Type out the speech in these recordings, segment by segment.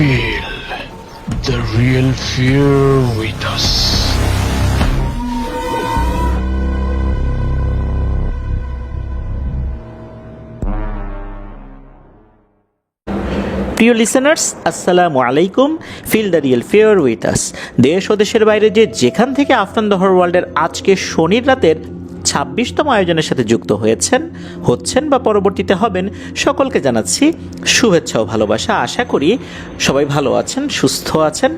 Feel the real fear with us. প্রিয় listeners, আসসালামু আলাইকুম। Feel the real fear with us. দেশ ও দেশের বাইরে যেখান থেকে আফটার দ্য হরর ওয়ার্ল্ডের আজকে শনির রাতের 26তম আয়োজনের সাথে যুক্ত হচ্ছেন বা পরবর্তীতে হবেন, সকলকে জানাচ্ছি শুভেচ্ছা ও ভালোবাসা। আশা করি সবাই ভালো আছেন, সুস্থ আছেন।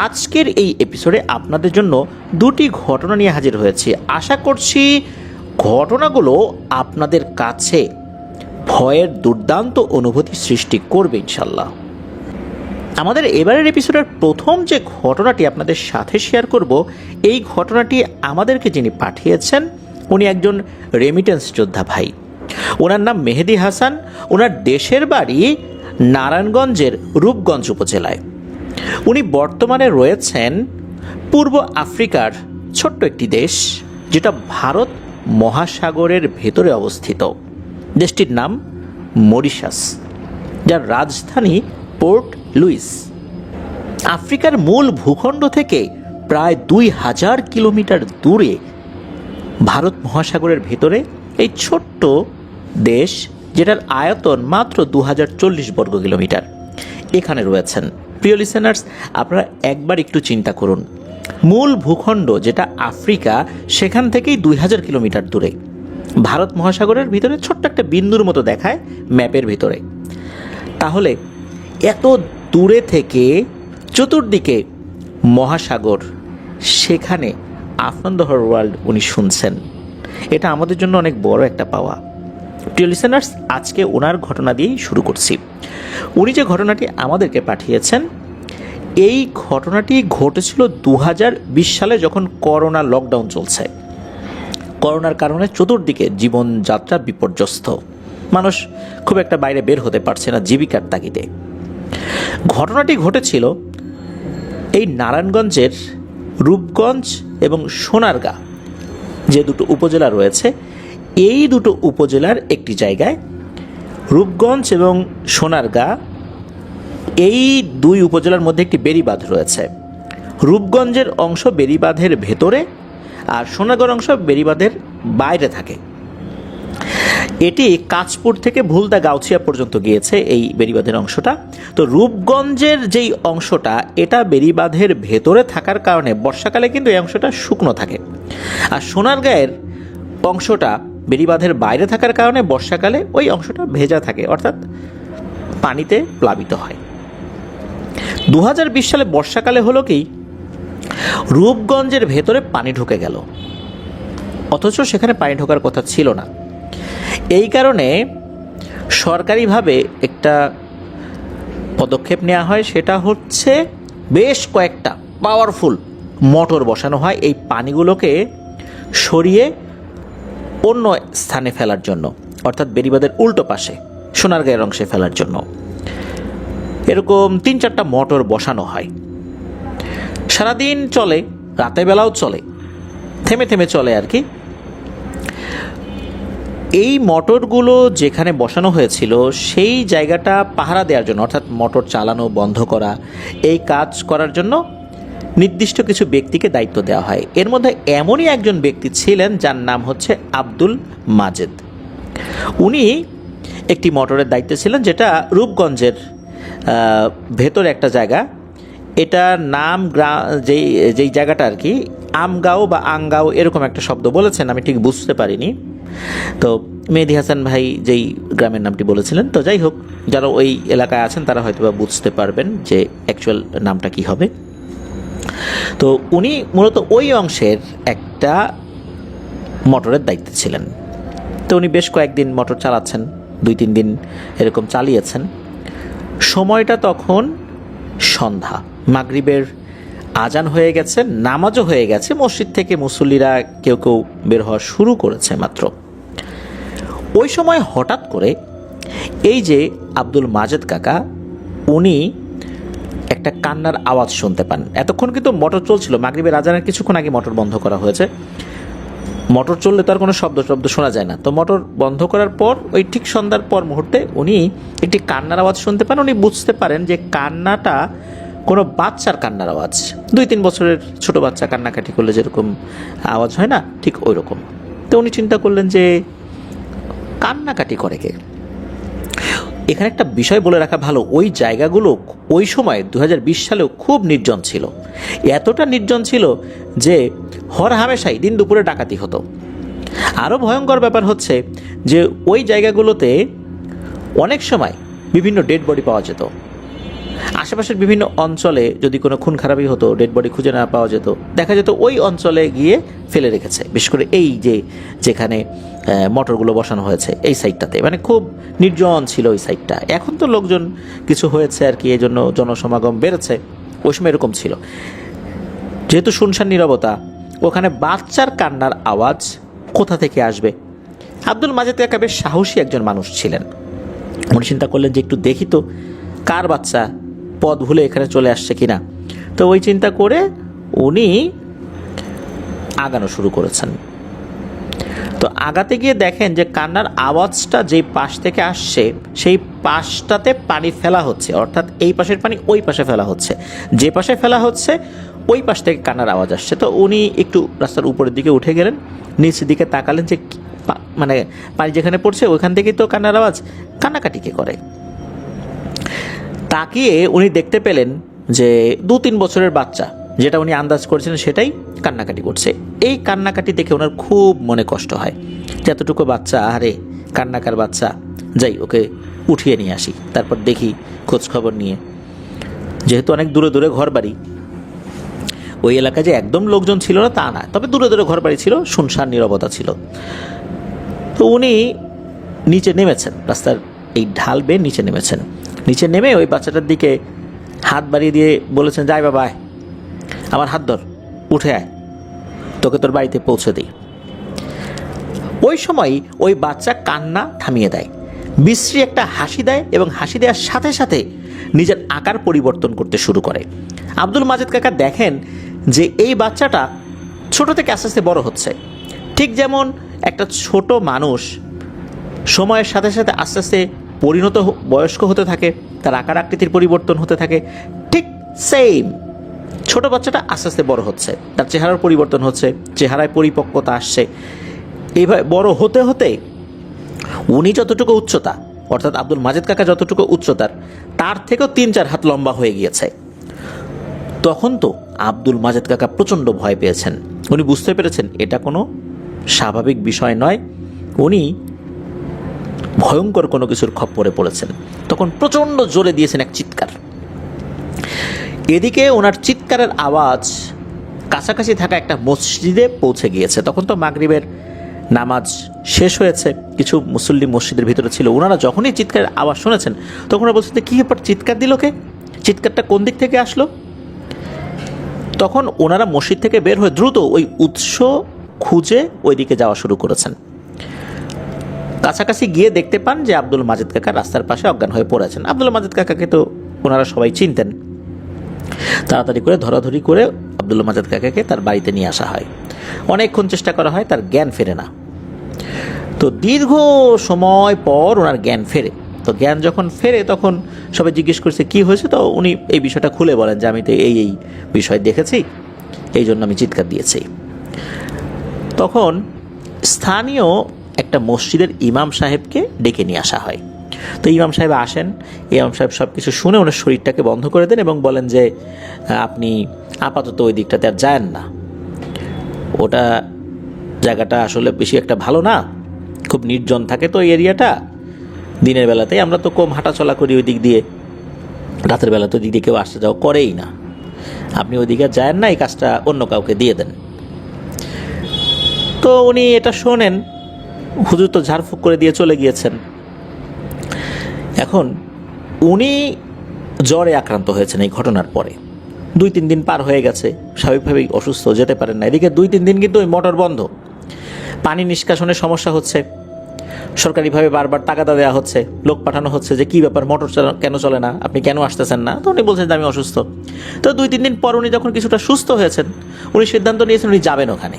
আজকের এই এপিসোডে আপনাদের জন্য দুটি ঘটনা নিয়ে হাজির হয়েছি। আশা করছি ঘটনাগুলো আপনাদের কাছে ভয়ের দুর্দান্ত অনুভূতি সৃষ্টি করবে ইনশাল্লাহ। আমাদের এবারের এপিসোডের প্রথম যে ঘটনাটি আপনাদের সাথে শেয়ার করব, এই ঘটনাটি আমাদেরকে যিনি পাঠিয়েছেন উনি একজন রেমিটেন্স যোদ্ধা ভাই। ওনার নাম মেহেদি হাসান। ওনার দেশের বাড়ি নারায়ণগঞ্জের রূপগঞ্জ উপজেলায়। উনি বর্তমানে রয়েছেন পূর্ব আফ্রিকার ছোট্ট একটি দেশ, যেটা ভারত মহাসাগরের ভেতরে অবস্থিত। দেশটির নাম মরিশাস, যার রাজধানী পোর্ট লুইস। আফ্রিকার মূল ভূখণ্ড থেকে প্রায় 2000 কিলোমিটার দূরে ভারত মহাসাগরের ভেতরে এই ছোট্ট দেশ, যেটার আয়তন মাত্র 2040 বর্গ কিলোমিটার, এখানে রয়েছেন। প্রিয় লিসেনার্স, আপনারা একবার একটু চিন্তা করুন, মূল ভূখণ্ড যেটা আফ্রিকা, সেখান থেকেই 2000 কিলোমিটার দূরে ভারত মহাসাগরের ভিতরে ছোট্ট একটা বিন্দুর মতো দেখায় ম্যাপের ভিতরে। তাহলে এত দূরে থেকে চতুর্দিকে মহাসাগর, সেখানে আফটার দ্য হরর ওয়ার্ল্ড উনি শুনছেন। এটা আমাদের জন্য অনেক বড় একটা পাওয়া। প্রিয় লিসেনার্স, আজকে ওনার ঘটনা দিয়েই শুরু করছি। উনি যে ঘটনাটি আমাদেরকে পাঠিয়েছেন, এই ঘটনাটি ঘটেছিল 2020 সালে, যখন করোনা লকডাউন চলছে। করোনার কারণে চতুর্দিকে জীবনযাত্রা বিপর্যস্ত, মানুষ খুব একটা বাইরে বের হতে পারছে না জীবিকার তাগিদে। ঘটনাটি ঘটেছিল এই নারায়ণগঞ্জের রূপগঞ্জ এবং সোনারগাঁ যে দুটো উপজেলা রয়েছে, এই দুটো উপজেলার একটি জায়গায়। রূপগঞ্জ এবং সোনারগাঁ, এই দুই উপজেলার মধ্যে একটি বেড়িবাঁধ রয়েছে। রূপগঞ্জের অংশ বেড়িবাঁধের ভেতরে, আর সোনারগাঁর অংশ বেড়িবাঁধের বাইরে থাকে। এটি কাঁচপুর থেকে ভুলদা গাউছিয়া পর্যন্ত গিয়েছে এই বেড়িবাঁধের অংশটা। তো রূপগঞ্জের যেই অংশটা, এটা বেড়িবাঁধের ভেতরে থাকার কারণে বর্ষাকালে কিন্তু এই অংশটা শুকনো থাকে, আর সোনারগাঁয়ের অংশটা বেড়িবাঁধের বাইরে থাকার কারণে বর্ষাকালে ওই অংশটা ভেজা থাকে, অর্থাৎ পানিতে প্লাবিত হয়। 2020 সালে বর্ষাকালে হলো কি, রূপগঞ্জের ভেতরে পানি ঢুকে গেল, অথচ সেখানে পানি ঢোকার কথা ছিল না। এই কারণে সরকারিভাবে একটা পদক্ষেপ নেওয়া হয়, সেটা হচ্ছে বেশ কয়েকটা পাওয়ারফুল মোটর বসানো হয় এই পানিগুলোকে সরিয়ে অন্য স্থানে ফেলার জন্য, অর্থাৎ বেড়িবাঁধের উল্টো পাশে সোনারগাঁয়ের অংশে ফেলার জন্য। এরকম 3-4টা মোটর বসানো হয়। সারাদিন চলে, রাতের বেলাও চলে, থেমে থেমে চলে আর কি। এই মোটরগুলো যেখানে বসানো হয়েছিল, সেই জায়গাটা পাহারা দেওয়ার জন্য, অর্থাৎ মোটর চালানো বন্ধ করা, এই কাজ করার জন্য নির্দিষ্ট কিছু ব্যক্তিকে দায়িত্ব দেওয়া হয়। এর মধ্যে এমনই একজন ব্যক্তি ছিলেন যার নাম হচ্ছে আব্দুল মাজেদ। উনি একটি মোটরের দায়িত্বে ছিলেন, যেটা রূপগঞ্জের ভেতরে একটা জায়গা। এটার নাম যেই জায়গাটা আর কি, আমগাঁও বা আংগাঁও এরকম একটা শব্দ বলেছেন, আমি ঠিক বুঝতে পারিনি। তো মেহেদি হাসান ভাই যেই গ্রামের নামটি বলেছিলেন, তো যাই হোক, যারা ওই এলাকায় আছেন তারা হয়তো বা বুঝতে পারবেন যে অ্যাকচুয়াল নামটা কি হবে। তো উনি মূলত ওই অংশের একটা মোটরের দায়িত্বে ছিলেন। তো উনি বেশ কয়েকদিন মোটর চালাচ্ছেন, 2-3 দিন এরকম চালিয়েছেন। সময়টা তখন সন্ধ্যা, মাগরিবের আজান হয়ে গেছে, নামাজও হয়ে গেছে, মসজিদ থেকে মুসল্লিরা কেউ কেউ বের হওয়া শুরু করেছে মাত্র। ওই সময় হঠাৎ করে এই যে আব্দুল মাজেদ কাকা, উনি একটা কান্নার আওয়াজ শুনতে পান। এতক্ষণ কিন্তু মোটর চলছিল, মাগরিবের আজানের কিছুক্ষণ আগে মোটর বন্ধ করা হয়েছে। মোটর চললে তো আর কোনো শব্দ শোনা যায় না। তো মোটর বন্ধ করার পর ওই ঠিক সন্ধ্যার পর মুহূর্তে উনি একটি কান্নার আওয়াজ শুনতে পান। উনি বুঝতে পারেন যে কান্নাটা কোনো বাচ্চার কান্নার আওয়াজ, 2-3 বছরের ছোট বাচ্চা কান্নাকাটি করলে যেরকম আওয়াজ হয় না, ঠিক ওই রকম। তো উনি চিন্তা করলেন যে কান্নাকাটি করে কে। এখানে একটা বিষয় বলে রাখা ভালো, ওই জায়গাগুলো ওই সময় 2020 সালেও খুব নির্জন ছিল। এতটা নির্জন ছিল যে হর হামেশাই দিন দুপুরে ডাকাতি হতো। আরও ভয়ঙ্কর ব্যাপার হচ্ছে যে ওই জায়গাগুলোতে অনেক সময় বিভিন্ন ডেড বডি পাওয়া যেত। আশেপাশের বিভিন্ন অঞ্চলে যদি কোনো খুন খারাপই হতো, ডেড বডি খুঁজে না পাওয়া যেত, দেখা যেত ওই অঞ্চলে গিয়ে ফেলে রেখেছে। বিশেষ করে এই যেখানে মোটরগুলো বসানো হয়েছে এই সাইডটাতে, মানে খুব নির্জন ছিল ওই সাইডটা। এখন তো লোকজন কিছু হয়েছে আর কি, এই জন্য জনসমাগম বেড়েছে। ওই সময় এরকম ছিল, যেহেতু শুনশান নীরবতা, ওখানে বাচ্চার কান্নার আওয়াজ কোথা থেকে আসবে। আব্দুল মাজেদ কাকা বেশ সাহসী একজন মানুষ ছিলেন। উনি চিন্তা করলেন যে একটু দেখি তো কার বাচ্চা পথ ভুলে এখানে চলে আসছে কিনা। তো ওই চিন্তা করে উনি আগানো শুরু করেছেন। তো আগাতে গিয়ে দেখেন যে কান্নার আওয়াজটা যেই পাশ থেকে আসছে সেই পাশটাতে পানি ফেলা হচ্ছে, অর্থাৎ এই পাশের পানি ওই পাশে ফেলা হচ্ছে। যে পাশে ফেলা হচ্ছে ওই পাশ থেকে কান্নার আওয়াজ আসছে। তো উনি একটু রাস্তার উপরের দিকে উঠে গেলেন, নিচের দিকে তাকালেন যে মানে পানি যেখানে পড়ছে ওইখান থেকেই তো কান্নার আওয়াজ, কান্নাকাটি কে করে। তাকিয়ে উনি দেখতে পেলেন যে 2-3 বছরের বাচ্চা, যেটা উনি আন্দাজ করেছিলেন সেটাই কান্নাকাটি করছে। এই কান্নাকাটি দেখে ওনার খুব মনে কষ্ট হয়, যতটুকু বাচ্চা, আরে কান্নাকার বাচ্চা, যাই ওকে উঠিয়ে নিয়ে আসি, তারপর দেখি খোঁজ খবর নিয়ে। যেহেতু অনেক দূরে দূরে ঘর বাড়ি, ওই এলাকায় যে একদম লোকজন ছিল না তা না, তবে দূরে দূরে ঘর বাড়ি ছিল, শুনশান নীরবতা ছিল। তো উনি নিচে নেমেছেন, রাস্তার এই ঢাল বেয়ে নিচে নেমেছেন। নিচে নেমে ওই বাচ্চাটার দিকে হাত বাড়িয়ে দিয়ে বলেছেন, যাই বাবা আয়, আমার হাত ধর, উঠে আয়, তোকে তোর বাড়িতে পৌঁছে দিই। ওই সময় ওই বাচ্চা কান্না থামিয়ে দেয়, বিশ্রী একটা হাসি দেয় এবং হাসি দেওয়ার সাথে সাথে নিজের আকার পরিবর্তন করতে শুরু করে। আব্দুল মাজেদ কাকা দেখেন যে এই বাচ্চাটা ছোট থেকে আস্তে আস্তে বড় হচ্ছে। ঠিক যেমন একটা ছোট মানুষ সময়ের সাথে সাথে আস্তে আস্তে পরিণত বয়স্ক হতে থাকে, তার আকার আকৃতির পরিবর্তন হতে থাকে, ঠিক সেম ছোট বাচ্চাটা আস্তে আস্তে বড় হচ্ছে, তার চেহারার পরিবর্তন হচ্ছে, চেহারায় পরিপক্কতা আসছে। এইভাবে বড় হতে হতে উনি যতটুকু উচ্চতা, অর্থাৎ আব্দুল মাজেদ কাকা যতটুকু উচ্চতার, তার থেকেও 3-4 হাত লম্বা হয়ে গিয়েছে। তখন তো আব্দুল মাজেদ কাকা প্রচণ্ড ভয় পেয়েছেন। উনি বুঝতে পেরেছেন এটা কোনো স্বাভাবিক বিষয় নয়, উনি ভয়ঙ্কর কোনো কিছুর খপ্পরে পড়েছেন। তখন প্রচণ্ড জোরে দিয়েছেন এক চিৎকার। এদিকে ওনার চিৎকারের আওয়াজ কাছাকাছি থাকা একটা মসজিদে পৌঁছে গিয়েছে। তখন তো মাগরিবের নামাজ শেষ হয়েছে, কিছু মুসল্লি মসজিদের ভিতরে ছিল। ওনারা যখনই চিৎকারের আওয়াজ শুনেছেন তখন ওরা বলছেন, কী ব্যাপার, চিৎকার দিল কে, চিৎকারটা কোন দিক থেকে আসলো। তখন ওনারা মসজিদ থেকে বের হয়ে দ্রুত ওই উৎস খুঁজে ওই দিকে যাওয়া শুরু করেছেন। কাছাকাছি গিয়ে দেখতে পান যে আব্দুল মাজেদ কাকা রাস্তার পাশে অজ্ঞান হয়ে পড়েছেন। আব্দুল মাজেদ কাকাকে তো ওনারা সবাই চিনতেন। তাড়াতাড়ি করে ধরাধরি করে আব্দুল মাজেদ কাকাকে তার বাড়িতে নিয়ে আসা হয়। অনেকক্ষণ চেষ্টা করা হয়, তার জ্ঞান ফেরে না। তো দীর্ঘ সময় পর ওনার জ্ঞান ফেরে। তো জ্ঞান যখন ফেরে তখন সবাই জিজ্ঞেস করছে কি হয়েছে। তো উনি এই বিষয়টা খুলে বলেন যে আমি তো এই বিষয় দেখেছি, এই জন্য আমি চিৎকার দিয়েছি। তখন স্থানীয় একটা মসজিদের ইমাম সাহেবকে ডেকে নিয়ে আসা হয়। তো ইমাম সাহেব আসেন, ইমাম সাহেব সব কিছু শুনে ওনার শরীরটাকে বন্ধ করে দেন এবং বলেন যে আপনি আপাতত ওই দিকটাতে আর যায়েন না, ওটা জায়গাটা আসলে বেশি একটা ভালো না, খুব নির্জন থাকে তো এই এরিয়াটা। দিনের বেলাতে আমরা তো কম হাঁটাচলা করি ওই দিক দিয়ে, রাতের বেলা তো দিক দিয়ে কেউ আসতে যাওয়া করেই না, আপনি ওই দিকে যায়েন না, এই কাজটা অন্য কাউকে দিয়ে দেন। তো উনি এটা শোনেন, হুজুর তো ঝাড়ফুঁক করে দিয়ে চলে গিয়েছেন। এখন উনি জ্বরে আক্রান্ত হয়েছেন এই ঘটনার পরে। 2-3 দিন পার হয়ে গেছে, স্বাভাবিকভাবেই অসুস্থ, যেতে পারেন না। এদিকে 2-3 দিন কিন্তু ওই মোটর বন্ধ, পানি নিষ্কাশনের সমস্যা হচ্ছে, সরকারিভাবে বারবার তাগাদা দেওয়া হচ্ছে, লোক পাঠানো হচ্ছে যে কী ব্যাপার, মোটর কেন চলে না, আপনি কেন আসতেছেন না। তো উনি বলছেন যে আমি অসুস্থ। তো 2-3 দিন পর উনি যখন কিছুটা সুস্থ হয়েছেন, উনি সিদ্ধান্ত নিয়েছেন উনি যাবেন ওখানে।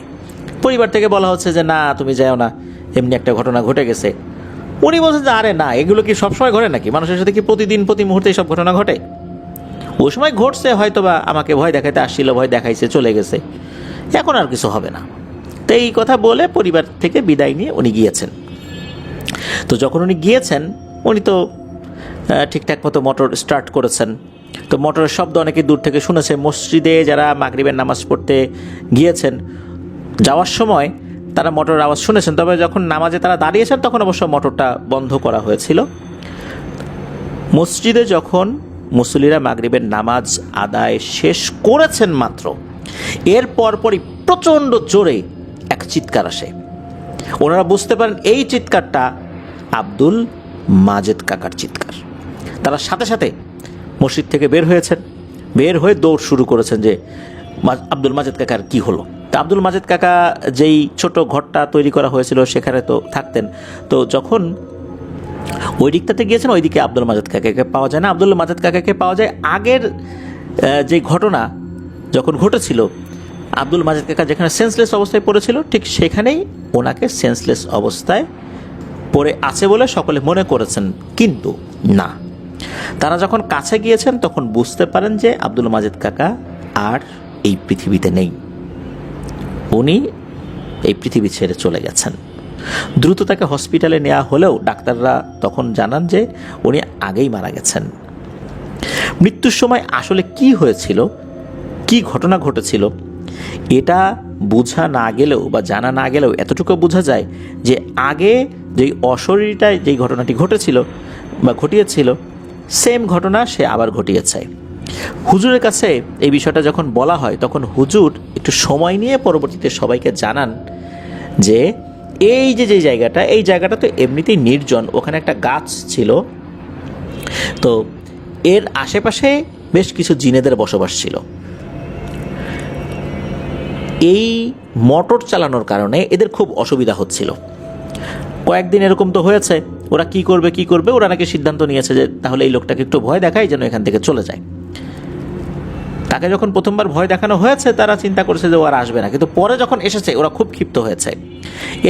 পরিবার থেকে বলা হচ্ছে যে না তুমি যাও না, এমনি একটা ঘটনা ঘটে গেছে। উনি বলছেন যে আরে না, এগুলো কি সবসময় ঘটে নাকি? মানুষের সাথে কি প্রতিদিন প্রতি মুহূর্তে সব ঘটনা ঘটে? ওই সময় ঘটছে, হয়তো বা আমাকে ভয় দেখাইতে আসছিল, ভয় দেখাইছে, চলে গেছে, এখন আর কিছু হবে না। তো এই কথা বলে পরিবার থেকে বিদায় নিয়ে উনি গিয়েছেন। তো যখন উনি গিয়েছেন, উনি তো ঠিকঠাক মতো মোটর স্টার্ট করেছেন। তো মোটরের শব্দ অনেকে দূর থেকে শুনেছে। মসজিদে যারা মাগরিবের নামাজ পড়তে গিয়েছেন, যাওয়ার সময় তারা মোটরের আওয়াজ শুনেছেন, তবে যখন নামাজে তারা দাঁড়িয়েছেন তখন অবশ্য মোটরটা বন্ধ করা হয়েছিল। মসজিদে যখন মুসল্লিরা মাগরিবের নামাজ আদায় শেষ করেছেন মাত্র, এর পরপরই প্রচণ্ড জোরে এক চিৎকার আসে। ওনারা বুঝতে পারেন এই চিৎকারটা আব্দুল মাজেদ কাকার চিৎকার। তারা সাথে সাথে মসজিদ থেকে বের হয়েছেন, বের হয়ে দৌড় শুরু করেছেন যে আব্দুল মাজেদ কাকার কি হলো। তা আব্দুল মাজেদ কাকা যেই ছোট ঘরটা তৈরি করা হয়েছিল সেখানে তো থাকতেন। তো যখন ওই দিকটাতে গিয়েছেন, ওইদিকে আব্দুল মাজেদ কাকাকে পাওয়া যায় না। আব্দুল মাজেদ কাকাকে পাওয়া যায় আগের যে ঘটনা যখন ঘটেছিল, আব্দুল মাজেদ কাকা যেখানে সেন্সলেস অবস্থায় পড়েছিল, ঠিক সেখানেই ওনাকে সেন্সলেস অবস্থায় পড়ে আছে বলে সকলে মনে করেছেন, কিন্তু না। তারা যখন কাছে গিয়েছেন তখন বুঝতে পারেন যে আব্দুল মাজেদ কাকা আর এই পৃথিবীতে নেই, উনি এই পৃথিবী ছেড়ে চলে গেছেন। দ্রুত তাকে হসপিটালে নেওয়া হলেও ডাক্তাররা তখন জানান যে উনি আগেই মারা গেছেন। মৃত্যুর সময় আসলে কি হয়েছিল, কি ঘটনা ঘটেছিল, এটা বোঝা না গেলেও বা জানা না গেলেও এতটুকু বোঝা যায় যে আগে যেই অশরীরটায় যেই ঘটনাটি ঘটেছিল বা ঘটিয়েছিল, সেম ঘটনা সে আবার ঘটিয়েছে। হুজুরের কাছে এই বিষয়টা যখন বলা হয় তখন হুজুর একটু সময় নিয়ে পরবর্তীতে সবাইকে জানান যে এই যে জায়গাটা, এই জায়গাটা তো এমনিতেই নির্জন, ওখানে একটা গাছ ছিল, তো এর আশেপাশে বেশ কিছু জিনেদের বসবাস ছিল। এই মোটর চালানোর কারণে এদের খুব অসুবিধা হচ্ছিল। কয়েকদিন এরকম তো হয়েছে, ওরা কি করবে, ওরা নাকি সিদ্ধান্ত নিয়েছে যে তাহলে এই লোকটাকে একটু ভয় দেখাই যেন এখান থেকে চলে যায়। তাকে যখন প্রথমবার ভয় দেখানো হয়েছে তারা চিন্তা করেছে যে ও আর আসবে না, কিন্তু পরে যখন এসেছে ওরা খুব ক্ষিপ্ত হয়েছে।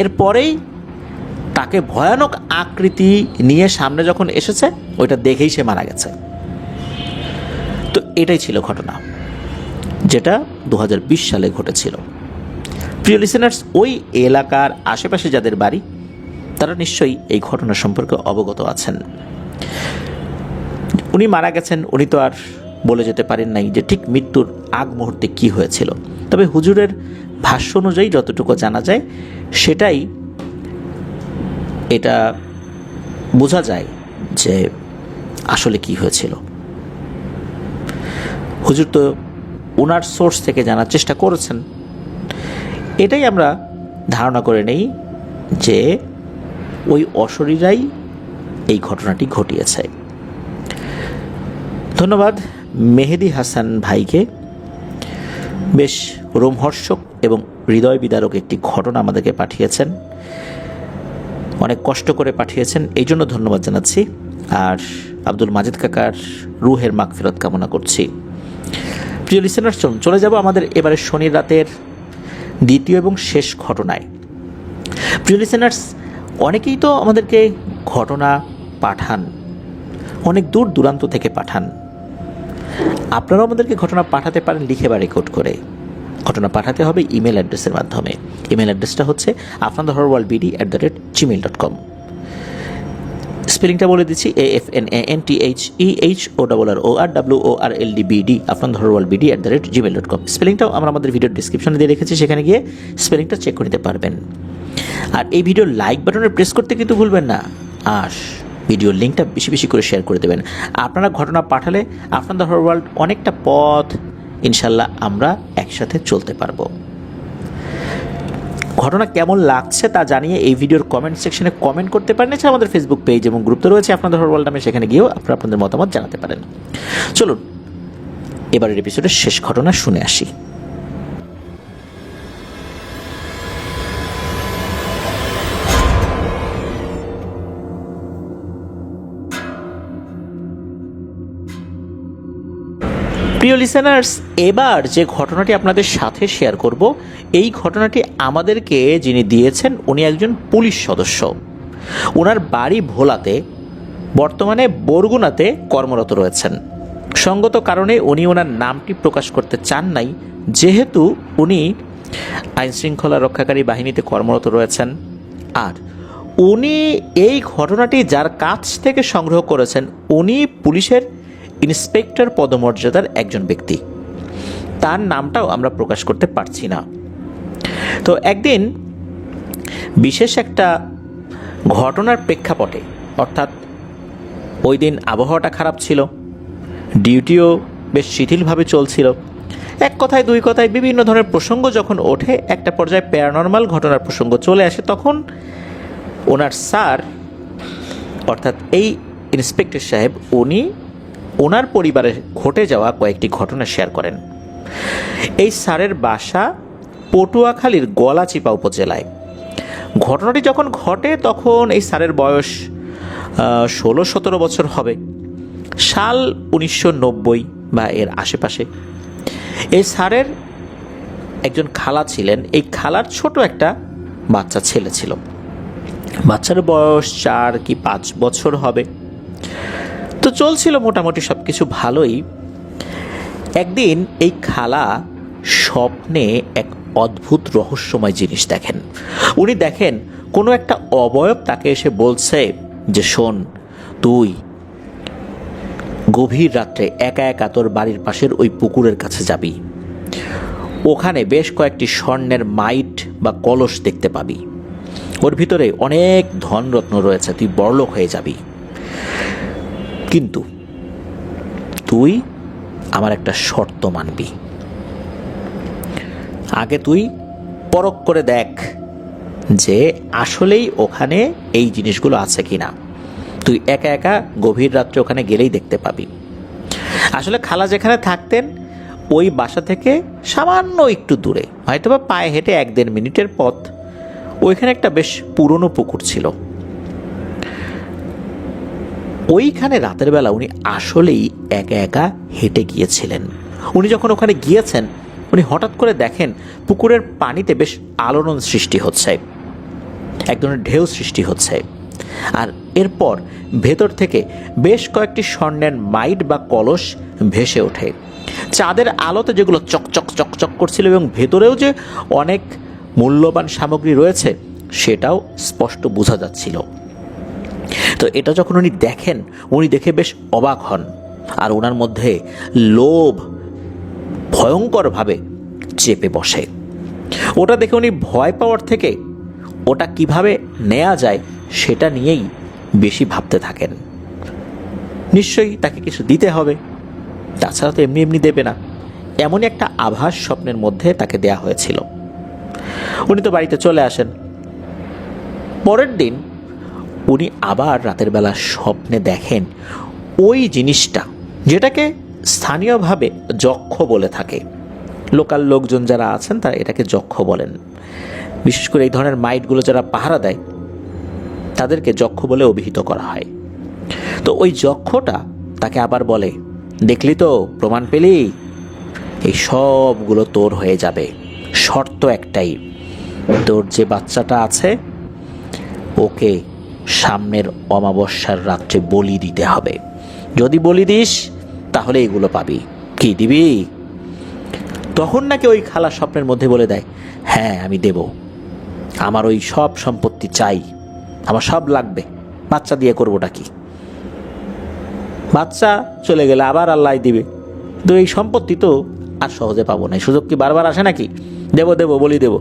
এরপরেই তাকে ভয়ানক আকৃতি নিয়ে সামনে যখন এসেছে, ওইটা দেখেই সে মারা গেছে। তো এটাই ছিল ঘটনা, যেটা 2020 সালে ঘটেছিল। প্রিয় লিসেনার্স, ওই এলাকার আশেপাশে যাদের বাড়ি তারা নিশ্চয়ই এই ঘটনা সম্পর্কে অবগত আছেন। উনি মারা গেছেন, উনি তো আর বলে যেতে পারেন নাই যে ঠিক মৃত্যুর আগ মুহূর্তে কি হয়েছিল। তবে হুজুরের ভাষ্য অনুযায়ী যতটুকু জানা যায় সেটাই এটা বোঝা যায় যে আসলে কি হয়েছিল। হুজুর তো ওনার সোর্স থেকে জানার চেষ্টা করেছেন। এটাই আমরা ধারণা করে নেই যে ওই অশরীরাই এই ঘটনাটি ঘটিয়েছে। ধন্যবাদ মেহেদি হাসান ভাইকে, বেশ রোমহর্ষক এবং হৃদয় বিদারক একটি ঘটনা আমাদেরকে পাঠিয়েছেন, অনেক কষ্ট করে পাঠিয়েছেন, এই জন্য ধন্যবাদ জানাচ্ছি। আর আব্দুল মাজেদ কাকার রুহের মাগফিরাত কামনা করছি। প্রিয় লিসেনার্স, চলে যাব আমাদের এবারে শনির রাতের দ্বিতীয় এবং শেষ ঘটনায়। প্রিয় লিসেনার্স, অনেকেই তো আমাদেরকে ঘটনা পাঠান, অনেক দূর দূরান্ত থেকে পাঠান। আপনারাও আমাদেরকে ঘটনা পাঠাতে পারেন লিখে বা রেকর্ড করে। ঘটনা পাঠাতে হবে ইমেল অ্যাড্রেসের মাধ্যমে। ইমেল অ্যাড্রেসটা হচ্ছে afnanthehorworldbd@gmail.com। স্পেলিংটা বলে দিচ্ছি, AFNANTHEHORRORWORLDBD afnanthehorworldbd@gmail.com। স্পেলিংটাও আমরা আমাদের ভিডিওর ডিসক্রিপশনে দিয়ে রেখেছি, সেখানে গিয়ে স্পেলিংটা চেক করে নিতে পারবেন। আর এই ভিডিওর লাইক বাটনে প্রেস করতে কিন্তু ভুলবেন না, আর ভিডিওর লিঙ্কটা বেশি বেশি করে শেয়ার করে দেবেন। আপনারা ঘটনা পাঠালে আফনান দ্য ওয়ার্ল্ড অনেকটা পথ ইনশাল্লাহ আমরা একসাথে চলতে পারবো। ঘটনা কেমন লাগছে তা জানিয়ে এই ভিডিওর কমেন্ট সেকশনে কমেন্ট করতে পারেন। এছাড়া আমাদের ফেসবুক পেজ এবং গ্রুপ তো রয়েছে আফনান দ্য ওয়ার্ল্ড নামে, সেখানে গিয়েও আপনারা আপনাদের মতামত জানাতে পারেন। চলুন এবারের এপিসোডের শেষ ঘটনা শুনে আসি। প্রিয় লিসেনার্স, এবার যে ঘটনাটি আপনাদের সাথে শেয়ার করব, এই ঘটনাটি আমাদেরকে যিনি দিয়েছেন উনি একজন পুলিশ সদস্য। ওনার বাড়ি ভোলাতে, বর্তমানে বরগুনাতে কর্মরত রয়েছেন। সঙ্গত কারণে উনি ওনার নামটি প্রকাশ করতে চান নাই, যেহেতু উনি আইনশৃঙ্খলা রক্ষাকারী বাহিনীতে কর্মরত রয়েছেন। আর উনি এই ঘটনাটি যার কাছ থেকে সংগ্রহ করেছেন উনি পুলিশের ইন্সপেক্টর পদমর্যাদার একজন ব্যক্তি। তার নামটাও আমরা প্রকাশ করতে পারছি না। তো একদিন বিশেষ একটা ঘটনার প্রেক্ষাপটে, অর্থাৎ ওই দিন আবহাওয়াটা খারাপ ছিল, ডিউটিও বেশ শিথিলভাবে চলছিল। এক কথায় দুই কথায় বিভিন্ন ধরনের প্রসঙ্গ যখন ওঠে, একটা পর্যায়ে প্যারানর্মাল ঘটনার প্রসঙ্গ চলে আসে, তখন ওনার স্যার, অর্থাৎ এই ইন্সপেক্টর সাহেব, উনি ওনার পরিবারে ঘটে যাওয়া কয়েকটি ঘটনা শেয়ার করেন। এই স্যারের বাসা পটুয়াখালীর গলাচিপা উপজেলায়। ঘটনাটি যখন ঘটে তখন এই স্যারের বয়স 16-17 বছর হবে, সাল 1990 বা এর আশেপাশে। এই স্যারের একজন খালা ছিলেন, এই খালার ছোট একটা বাচ্চা ছেলে ছিল। বাচ্চার বয়স 4 কি 5 বছর হবে। তো চলছিল মোটামুটি সব কিছু ভালোই। একদিন এই খালা স্বপ্নে এক অদ্ভুত রহস্যময় জিনিস দেখেন। উনি দেখেন কোনো একটা অবয়ব তাকে এসে বলছে যে, শোন, তুই গভীর রাত্রে একা একা তোর বাড়ির পাশের ওই পুকুরের কাছে যাবি, ওখানে বেশ কয়েকটি স্বর্ণের মাইট বা কলস দেখতে পাবি, ওর ভিতরে অনেক ধনরত্ন রয়েছে, তুই বড়লোক হয়ে যাবি। কিন্তু তুই আমার একটা শর্ত মানবি। আগে তুই পরখ করে দেখ যে আসলেই ওখানে এই জিনিসগুলো আছে কিনা। তুই একা একা গভীর রাত্রে ওখানে গেলেই দেখতে পাবি। আসলে খালা যেখানে থাকতেন ওই বাসা থেকে সামান্য একটু দূরে, হয়তোবা পায়ে হেঁটে 1-1.5 মিনিটের পথ, ওইখানে একটা বেশ পুরনো পুকুর ছিল। ওইখানে রাতের বেলা উনি আসলেই একা একা হেঁটে গিয়েছিলেন। উনি যখন ওখানে গিয়েছেন, উনি হঠাৎ করে দেখেন পুকুরের পানিতে বেশ আলোড়ন সৃষ্টি হচ্ছে, এক ধরনের ঢেউ সৃষ্টি হচ্ছে। আর এরপর ভেতর থেকে বেশ কয়েকটি স্বর্ণের মাইট বা কলস ভেসে ওঠে। চাঁদের আলোতে যেগুলো চকচক চকচক করছিল এবং ভেতরেও যে অনেক মূল্যবান সামগ্রী রয়েছে সেটাও স্পষ্ট বোঝা যাচ্ছিল। তো এটা যখন উনি দেখেন, উনি দেখে বেশ অবাক হন। আর ওনার মধ্যে লোভ ভয়ঙ্করভাবে চেপে বসে। ওটা দেখে উনি ভয় পাওয়ার থেকে ওটা কিভাবে নেওয়া যায় সেটা নিয়েই বেশি ভাবতে থাকেন। নিশ্চয়ই তাকে কিছু দিতে হবে, তাছাড়া তো এমনি এমনি দেবে না। এমনই একটা আভাস স্বপ্নের মধ্যে তাকে দেয়া হয়েছিল। উনি তো বাড়িতে চলে আসেন। পরের দিন উনি আবার রাতের বেলা স্বপ্নে দেখেন ওই জিনিসটা, যেটাকে স্থানীয়ভাবে যক্ষ বলে থাকে। লোকাল লোকজন যারা আছেন তারা এটাকে যক্ষ বলেন। বিশেষ করে এই ধরনের মাইটগুলো যারা পাহারা দেয় তাদেরকে যক্ষ বলে অভিহিত করা হয়। তো ওই যক্ষটা তাকে আবার বলে, দেখলি তো, প্রমাণ পেলি, এই সবগুলো তোর হয়ে যাবে, শর্ত একটাই, তোর যে বাচ্চাটা আছে ওকে সামনের অমাবস্যার রাত্রে বলি দিতে হবে। যদি বলি দিস তাহলে এগুলো পাবি। কি দিবি? তখন নাকি ওই খালা স্বপ্নের মধ্যে বলে দেয়, হ্যাঁ আমি দেব, আমার ওই সব সম্পত্তি চাই, আমার সব লাগবে, বাচ্চা দিয়ে করবোটা কি? বাচ্চা চলে গেলে আবার আল্লাহ দিবে, তো এই সম্পত্তি তো আর সহজে পাবো না। সুযোগ কি বারবার আসে নাকি? দেব দেব বলি দেব,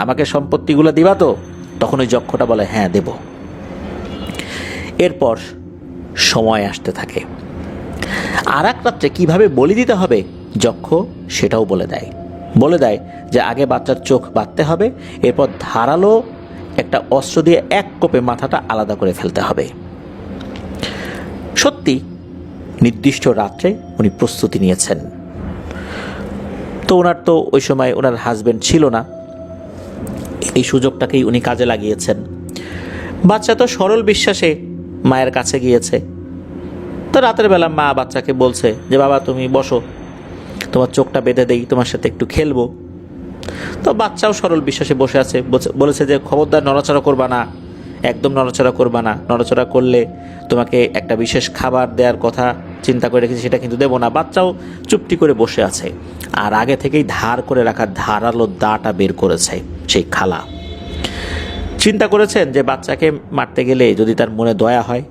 আমাকে সম্পত্তিগুলো দিবা তো? তখন ওই যক্ষটা বলে, হ্যাঁ দেব। এরপর সময় আসতে থাকে। আর এক রাত্রে কীভাবে বলি দিতে হবে যক্ষ সেটাও বলে দেয় যে আগে বাচ্চার চোখ বাঁধতে হবে, এরপর ধারালো একটা অস্ত্র দিয়ে এক কোপে মাথাটা আলাদা করে ফেলতে হবে। সত্যি নির্দিষ্ট রাত্রে উনি প্রস্তুতি নিয়েছেন। তো ওনার তো ওই সময় ওনার হাজবেন্ড ছিল না, এই সুযোগটাকেই উনি কাজে লাগিয়েছেন। বাচ্চা তো সরল বিশ্বাসে মায়ের কাছে গিয়েছে, তো তো রাতের বেলা মা বাচ্চাকে বলছে যে বাবা তুমি বসো, তোমার চোখটা বেঁধে দেই, তোমার সাথে একটু খেলবো। তো বাচ্চাও সরল বিশ্বাসে বসে আছে, বলেছে যে খবরদার নড়াচড়া করবা না, একদম নড়াচড়া করবা না, নড়াচড়া করলে তোমাকে একটা বিশেষ খাবার দেওয়ার কথা চিন্তা করে রেখেছি, সেটা কিন্তু দেবো না। বাচ্চাও চুপটি করে বসে আছে, আর আগে থেকেই ধার করে রাখা ধারালো দাটা বের করেছে সেই খালা। চিন্তা করেছেন যে বাচ্চাকে মারতে গেলে যদি তার মনে দয়া হয়,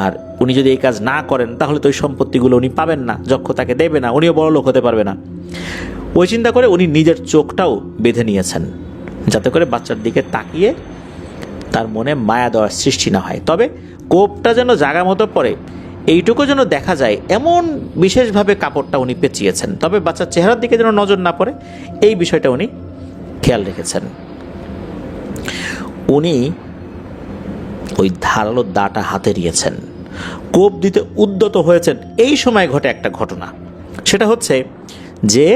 আর উনি যদি এই কাজ না করেন তাহলে তো ওই সম্পত্তিগুলো উনি পাবেন না, যক্ষ তাকে দেবে না, উনিও বড় লোক হতে পারবে না। ওই চিন্তা করে উনি নিজের চোখটাও বেঁধে নিয়েছেন, যাতে করে বাচ্চার দিকে তাকিয়ে তার মনে মায়া দেওয়ার সৃষ্টি না হয়। তবে কোপটা যেন জায়গা মতো পড়ে এইটুকু যেন দেখা যায় এমন বিশেষভাবে কাপড়টা উনি পেঁচিয়েছেন। তবে বাচ্চার চেহারার দিকে যেন নজর না পড়ে এই বিষয়টা উনি খেয়াল রেখেছেন। উনি ওই ধারালো দাটা হাতে নিয়েছেন, কোপ দিতে উদ্যত হয়েছেন। এই সময় ঘটে একটা ঘটনা, সেটা হচ্ছে যে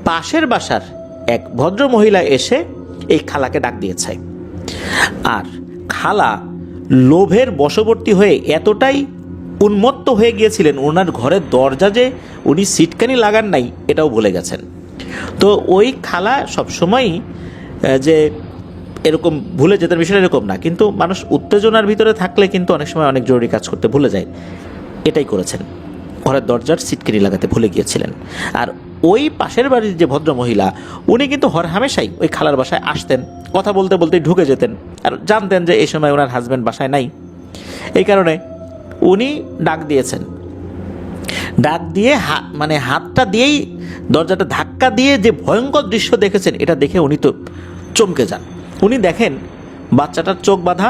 পাশের বাসার এক ভদ্র মহিলা এসে এই খালাকে ডাক দিয়েছে। আর খালা লোভের বশবর্তী হয়ে এতটাই উন্মত্ত হয়ে গিয়েছিলেন, ওনার ঘরের দরজা যে উনি সিটকানি লাগান নাই এটাও ভুলে গেছেন। তো ওই খালা সবসময়ই যে এরকম ভুলে যেতেন বিষয়টা এরকম না, কিন্তু মানুষ উত্তেজনার ভিতরে থাকলে কিন্তু অনেক সময় অনেক জরুরি কাজ করতে ভুলে যায়। এটাই করেছেন, ঘরের দরজার সিটকানি লাগাতে ভুলে গিয়েছিলেন। আর ওই পাশের বাড়ির যে ভদ্র মহিলা, উনি কিন্তু হরহামেশাই ওই খালার বাসায় আসতেন, কথা বলতে বলতেই ঢুকে যেতেন, আর জানতেন যে এই সময় ওনার হাজব্যান্ড বাসায় নাই। এই কারণে উনি ডাক দিয়েছেন। ডাক দিয়ে হাতটা দিয়েই দরজাটা ধাক্কা দিয়ে যে ভয়ঙ্কর দৃশ্য দেখেছেন, এটা দেখে উনি তো চমকে যান। উনি দেখেন বাচ্চাটার চোখ বাঁধা,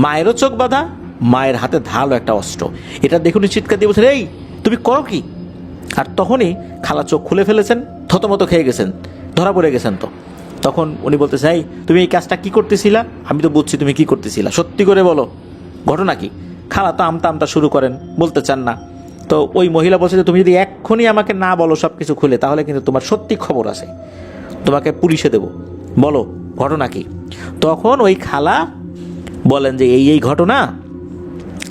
মায়েরও চোখ বাঁধা, মায়ের হাতে ধারালো একটা অস্ত্র। এটা দেখে উনি চিৎকার দিয়ে বলছেন, এই তুমি করো কি? আর তখনই খালা চোখ খুলে ফেলেছেন, থতমত খেয়ে গেছেন, ধরা পড়ে গেছেন। তো তখন উনি বলতেছে, এই তুমি এই কাজটা কি করতেছিলা? আমি তো বুঝছি তুমি কি করতেছিলা, সত্যি করে বলো, ঘটনা কি? খালা তো আমতা আমতা শুরু করেন, বলতে চান না। তো ওই মহিলা বলছে যে তুমি যদি এক্ষুনি আমাকে না বলো সব কিছু খুলে, তাহলে কিন্তু তোমার সত্যি খবর আছে, তোমাকে পুলিশে দেব, বলো ঘটনা কি? তখন ওই খালা বলেন যে এই ঘটনা,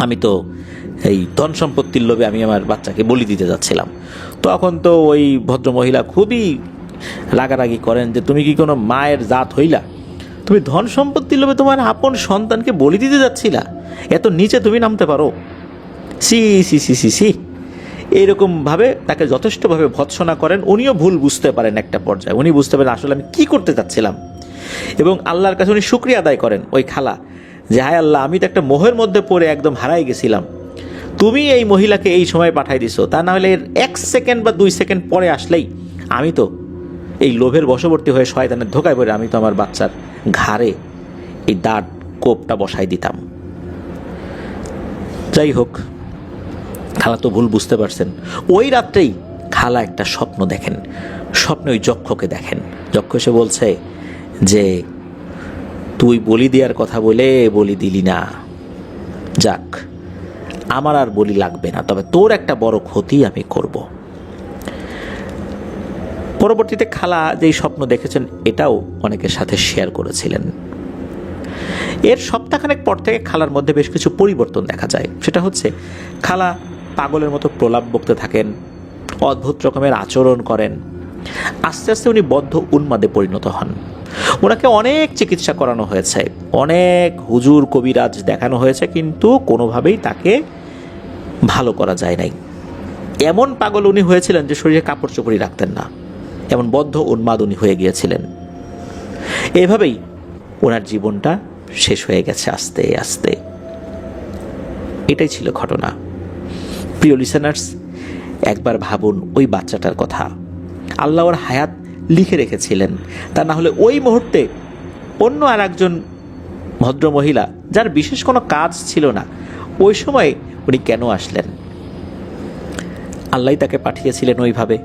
আমি তো এই ধন সম্পত্তির লোভে আমি আমার বাচ্চাকে বলি দিতে যাচ্ছিলাম। তখন তো ওই ভদ্রমহিলা খুবই রাগারাগি করেন যে তুমি কি কোনো মায়ের জাত হইলা? তুমি ধন সম্পত্তির লোভে তোমার আপন সন্তানকে বলি দিতে যাচ্ছিলা? এত নিচে তুমি নামতে পারো? C C C C C এইরকমভাবে তাকে যথেষ্টভাবে ভৎসনা করেন। উনিও ভুল বুঝতে পারেন একটা পর্যায়ে, উনি বুঝতে পারেন আসলে আমি কী করতে চাচ্ছিলাম, এবং আল্লাহর কাছে উনি শুকরিয়া আদায় করেন ওই খালা, যে হায় আল্লাহ, আমি তো একটা মোহের মধ্যে পড়ে একদম হারাই গেছিলাম, তুমি এই মহিলাকে এই সময় পাঠাই দিছো, তা না হলে এর 1 সেকেন্ড বা 2 সেকেন্ড পরে আসলেই আমি তো এই লোভের বশবর্তী হয়ে শয়তানের ধোকায় পড়ে আমি তো আমার বাচ্চার ঘাড়ে এই দাঁত কোপটা বসাই দিতাম। যাই হোক, খালা তো ভুল বুঝতে পারছেন। ওই রাত্রেই খালা একটা স্বপ্ন দেখেন, স্বপ্নে ওই যক্ষকে দেখেন। যক্ষ এসে বলছে যে তুই বলি দেওয়ার কথা বলে বলি দিলি না, যাক আমার আর বলি লাগবে না, তবে তোর একটা বড় ক্ষতি আমি করব। পরবর্তীতে খালা যেই স্বপ্ন দেখেছেন এটাও অনেকের সাথে শেয়ার করেছিলেন। এর সপ্তাহখানেক পর থেকে খালার মধ্যে বেশ কিছু পরিবর্তন দেখা যায়। সেটা হচ্ছে খালা পাগলের মতো প্রলাপ বকতে থাকেন, অদ্ভুত রকমের আচরণ করেন। আস্তে আস্তে উনি বদ্ধ উন্মাদে পরিণত হন। ওনাকে অনেক চিকিৎসা করানো হয়েছে, অনেক হুজুর কবিরাজ দেখানো হয়েছে, কিন্তু কোনোভাবেই তাকে ভালো করা যায় নাই। এমন পাগল উনি হয়েছিলেন যে শরীরে কাপড় চোপড়ই রাখতেন না, এমন বদ্ধ উন্মাদ উনি হয়ে গিয়েছিলেন। এভাবেই ওনার জীবনটা শেষ হয়ে গেছে আস্তে আস্তে। এটাই ছিল ঘটনা। প্রিয় লিসেনার্স, একবার ভাবুন ওই বাচ্চাটার কথা। আল্লাহ ওর হায়াত লিখে রেখেছিলেন, তা না হলে ওই মুহূর্তে অন্য আর একজন ভদ্র মহিলা, যার বিশেষ কোনো কাজ ছিল না, ওই সময় উনি কেন আসলেন? আল্লাহ তাকে পাঠিয়েছিলেন ওইভাবে,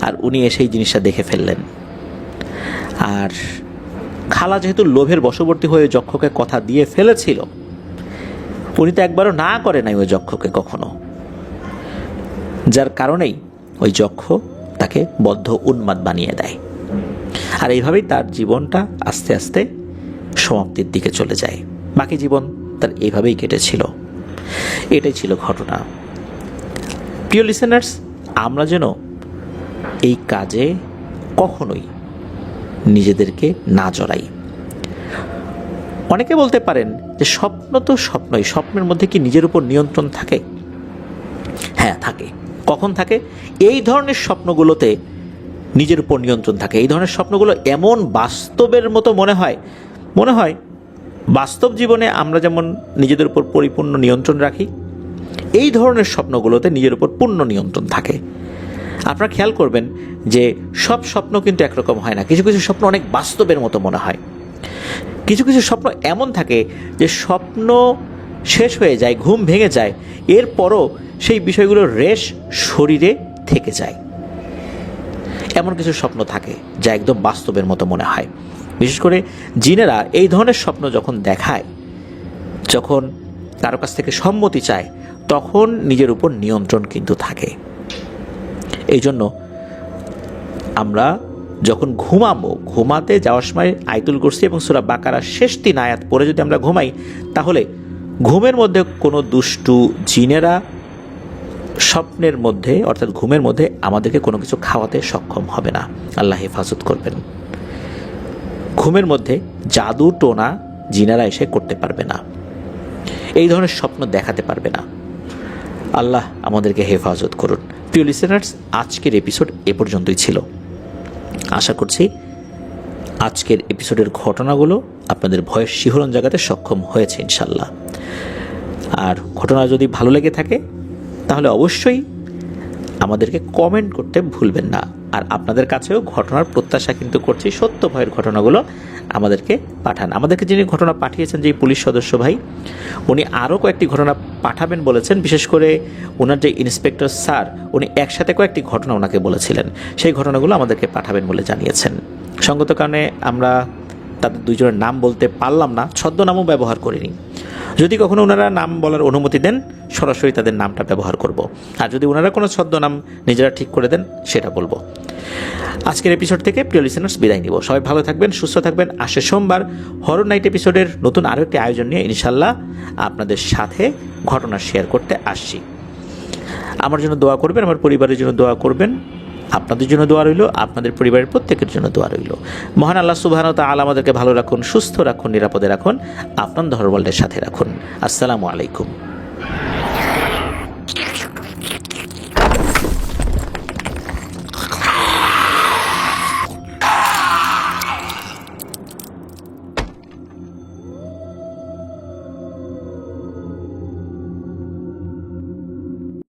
আর উনি এসেই জিনিসটা দেখে ফেললেন। আর খালা যেহেতু লোভের বশবর্তী হয়ে যক্ষকে কথা দিয়ে ফেলেছিল, উনি তো একবারও না করে নাই ওই যক্ষকে কখনো, যার কারণেই ওই যক্ষ তাকে বদ্ধ উন্মাদ বানিয়ে দেয়। আর এইভাবেই তার জীবনটা আস্তে আস্তে সমাপ্তির দিকে চলে যায়। বাকি জীবন তার এইভাবেই কেটেছিল। এটাই ছিল ঘটনা। প্রিয় লিসেনার্স, আমরা যেন এই কাজে কখনোই নিজেদেরকে না জড়াই। অনেকে বলতে পারেন যে স্বপ্ন তো স্বপ্নই, স্বপ্নের মধ্যে কি নিজের উপর নিয়ন্ত্রণ থাকে? হ্যাঁ, থাকে। কখন থাকে? এই ধরনের স্বপ্নগুলোতে নিজের উপর নিয়ন্ত্রণ থাকে। এই ধরনের স্বপ্নগুলো এমন বাস্তবের মতো মনে হয় বাস্তব জীবনে আমরা যেমন নিজেদের উপর পরিপূর্ণ নিয়ন্ত্রণ রাখি, এই ধরনের স্বপ্নগুলোতে নিজের উপর পূর্ণ নিয়ন্ত্রণ থাকে। আপনারা খেয়াল করবেন যে সব স্বপ্ন কিন্তু একরকম হয় না। কিছু কিছু স্বপ্ন অনেক বাস্তবের মতো মনে হয়। কিছু কিছু স্বপ্ন এমন থাকে যে স্বপ্ন শেষ হয়ে যায়, ঘুম ভেঙে যায়, এরপরও সেই বিষয়গুলোর রেশ শরীরে থেকে যায়। এমন কিছু স্বপ্ন থাকে যা একদম বাস্তবের মতো মনে হয়। বিশেষ করে জিনেরা এই ধরনের স্বপ্ন যখন দেখায়, যখন কারো কাছ থেকে সম্মতি চায়, তখন নিজের উপর নিয়ন্ত্রণ কিন্তু থাকে। এই জন্য আমরা যখন ঘুমাতে যাওয়ার সময় আয়াতুল কুরসি এবং সূরা বাকারার শেষ 3 আয়াত পড়ে যদি আমরা ঘুমাই, তাহলে ঘুমের মধ্যে কোনো দুষ্টু জিনেরা স্বপ্নের মধ্যে অর্থাৎ ঘুমের মধ্যে আমাদেরকে কোনো কিছু খাওয়াতে সক্ষম হবে না। আল্লাহ হেফাজত করবেন। ঘুমের মধ্যে জাদু টোনা জিনেরা এসে করতে পারবে না, এই ধরনের স্বপ্ন দেখাতে পারবে না। আল্লাহ আমাদেরকে হেফাজত করুন। প্রিয় লিসেনার্স, আজকের এপিসোড এ পর্যন্তই ছিল। আশা করছি আজকের এপিসোডের ঘটনাগুলো আপনাদের ভয়ের শিহরণ জাগাতে সক্ষম হয়েছে ইনশাল্লাহ। আর ঘটনা যদি ভালো লেগে থাকে তাহলে অবশ্যই আমাদেরকে কমেন্ট করতে ভুলবেন না। আর আপনাদের কাছেও ঘটনার প্রত্যাশা কিন্তু করছি, সত্য ভয়ের ঘটনাগুলো আমাদেরকে পাঠান। আমাদেরকে যিনি ঘটনা পাঠিয়েছেন, যে পুলিশ সদস্য ভাই, উনি আরও কয়েকটি ঘটনা পাঠাবেন বলেছেন। বিশেষ করে ওনার যে ইন্সপেক্টর স্যার, উনি একসাথে কয়েকটি ঘটনা ওনাকে বলেছিলেন, সেই ঘটনাগুলো আমাদেরকে পাঠাবেন বলে জানিয়েছেন। সঙ্গত কারণে আমরা তাদের দুইজনের নাম বলতে পারলাম না, ছদ্মনামও ব্যবহার করিনি। যদি কখনো ওনারা নাম বলার অনুমতি দেন, সরাসরি তাদের নামটা ব্যবহার করব। আর যদি ওনারা কোনো ছদ্মনাম নিজেরা ঠিক করে দেন, সেটা বলবো। আজকের এপিসোড থেকে প্রিয় লিসেনার্স বিদায় নিব। সবাই ভালো থাকবেন, সুস্থ থাকবেন। আসছে সোমবার হরর নাইট এপিসোডের নতুন আরও একটি আয়োজন নিয়ে ইনশাল্লাহ আপনাদের সাথে ঘটনা শেয়ার করতে আসছি। আমার জন্য দোয়া করবেন, আমার পরিবারের জন্য দোয়া করবেন। আপনাদের জন্য দোয়া রইল, আপনাদের পরিবারের প্রত্যেকের জন্য দোয়া রইল। মহান আল্লাহ সুবহানাহু ওয়া তাআলা আমাদেরকে ভালো রাখুন, সুস্থ রাখুন, নিরাপদে রাখুন, আপনার ধর্ম ওয়ার্ল্ডের সাথে রাখুন। আসসালামু আলাইকুম।